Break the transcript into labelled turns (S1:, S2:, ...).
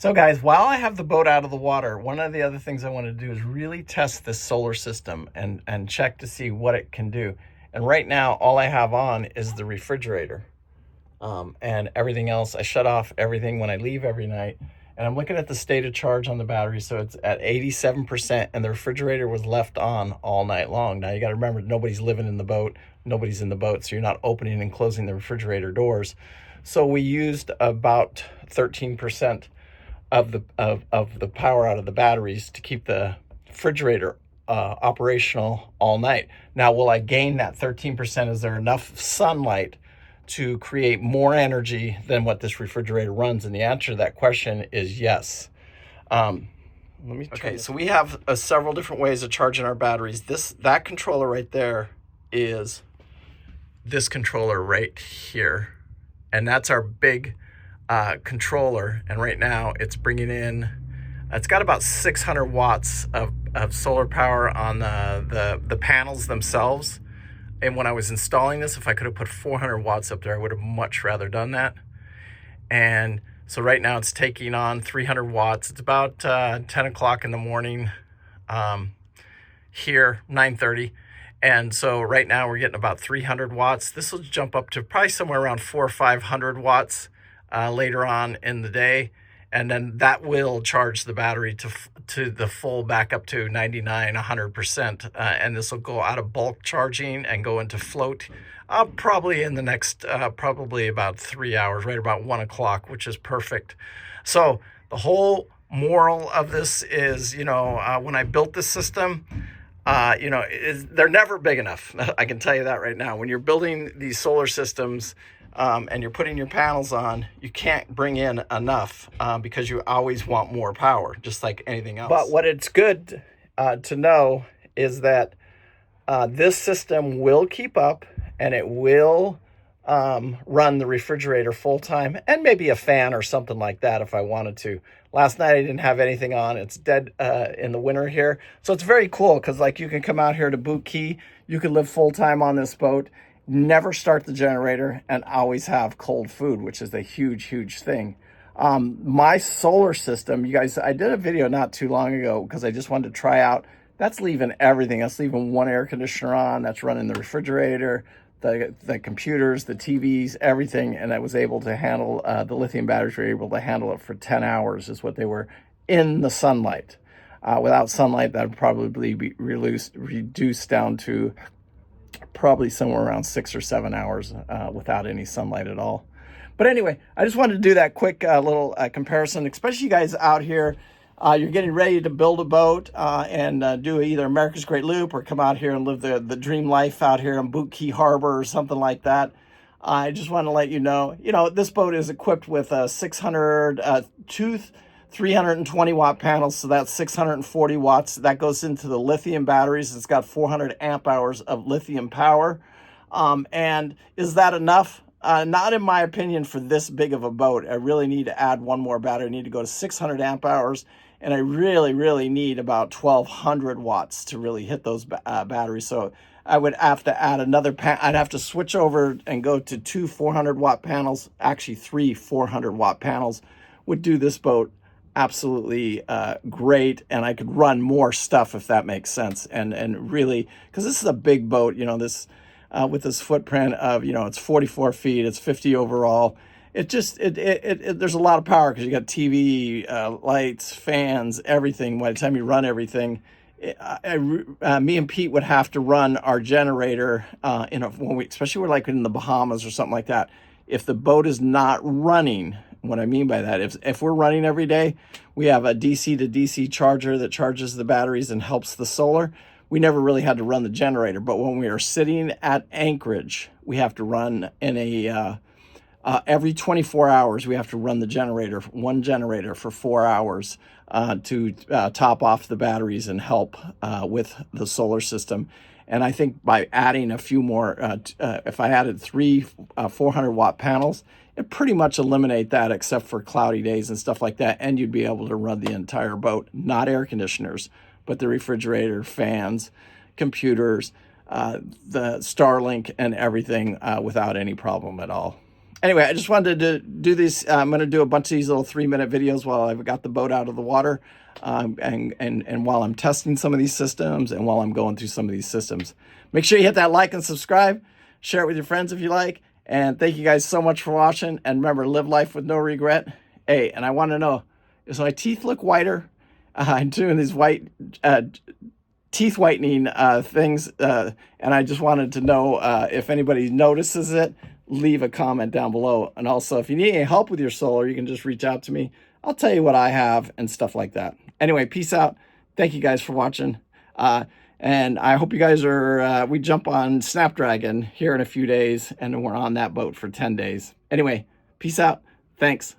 S1: So guys, while I have the boat out of the water, one of the other things I want to do is really test this solar system and check to see what it can do. And right now, all I have on is the refrigerator. And everything else, I shut off everything when I leave every night. And I'm looking at the state of charge on the battery, so it's at 87%, and the refrigerator was left on all night long. Now you got to remember, nobody's living in the boat, nobody's in the boat, so you're not opening and closing the refrigerator doors. So we used about 13% of the power out of the batteries to keep the refrigerator operational all night. Now, will I gain that 13%? Is there enough sunlight to create more energy than what this refrigerator runs? And the answer to that question is yes. Okay, so we have several different ways of charging our batteries. That controller right there is this controller right here, and that's our big controller. And right now it's bringing in, it's got about 600 watts of solar power on the panels themselves. And when I was installing this, if I could have put 400 watts up there, I would have much rather done that. And so right now it's taking on 300 watts. It's about 10 o'clock in the morning here, 9:30. And so right now we're getting about 300 watts. This will jump up to probably somewhere around 400 or 500 watts later on in the day. And then that will charge the battery to the full back up to 99, 100%. And this will go out of bulk charging and go into float probably in the next, probably about 3 hours, right about 1 o'clock, which is perfect. So the whole moral of this is, when I built this system, they're never big enough. I can tell you that right now. When you're building these solar systems, and you're putting your panels on, you can't bring in enough because you always want more power, just like anything else. But what it's good to know is that this system will keep up, and it will run the refrigerator full time, and maybe a fan or something like that if I wanted to. Last night I didn't have anything on. It's dead in the winter here. So it's very cool because you can come out here to Boot Key. You can live full time on this boat, never start the generator, and always have cold food, which is a huge, huge thing. My solar system, you guys, I did a video not too long ago because I just wanted to try out. That's leaving everything. That's leaving one air conditioner on. That's running the refrigerator, the computers, the TVs, everything. And I was able to handle, the lithium batteries were able to handle it for 10 hours is what they were in the sunlight. Without sunlight, that would probably be reduced down to probably somewhere around 6 or 7 hours without any sunlight at all. But anyway, I just wanted to do that quick little comparison, especially you guys out here. You're getting ready to build a boat and do either America's Great Loop or come out here and live the dream life out here in Boot Key Harbor or something like that. I just want to let you know, this boat is equipped with a 320 watt panels, so that's 640 watts. That goes into the lithium batteries. It's got 400 amp hours of lithium power. And is that enough? Not in my opinion for this big of a boat. I really need to add one more battery. I need to go to 600 amp hours, and I really, really need about 1200 watts to really hit those batteries. So I would have to add another I'd have to switch over and go to 2 400 watt panels. Actually, 3 400 watt panels would do this boat absolutely great, and I could run more stuff if that makes sense. And really, because this is a big boat, this with this footprint of it's 44 feet, it's 50 overall. It just there's a lot of power because you got TV, lights, fans, everything. By the time you run everything, me and Pete would have to run our generator especially we're in the Bahamas or something like that. If the boat is not running, what I mean by that, if we're running every day, we have a DC to DC charger that charges the batteries and helps the solar. We never really had to run the generator, but when we are sitting at anchorage, we have to run in every 24 hours, we have to run one generator for 4 hours to top off the batteries and help with the solar system. And I think by adding a few more, if I added 3 400 watt panels, it pretty much eliminate that except for cloudy days and stuff like that. And you'd be able to run the entire boat, not air conditioners, but the refrigerator, fans, computers, the Starlink and everything without any problem at all. Anyway, I just wanted to do these. I'm going to do a bunch of these little 3-minute videos while I've got the boat out of the water, and while I'm testing some of these systems and while I'm going through some of these systems. Make sure you hit that like and subscribe. Share it with your friends if you like. And thank you guys so much for watching. And remember, live life with no regret. Hey, and I want to know, does my teeth look whiter? I'm doing these white teeth whitening things, and I just wanted to know if anybody notices it. Leave a comment down below. And also, if you need any help with your solar, you can just reach out to me. I'll tell you what I have and stuff like that. Anyway, peace out. Thank you guys for watching. And I hope you guys are, we jump on Snapdragon here in a few days, and we're on that boat for 10 days. Anyway, peace out. Thanks.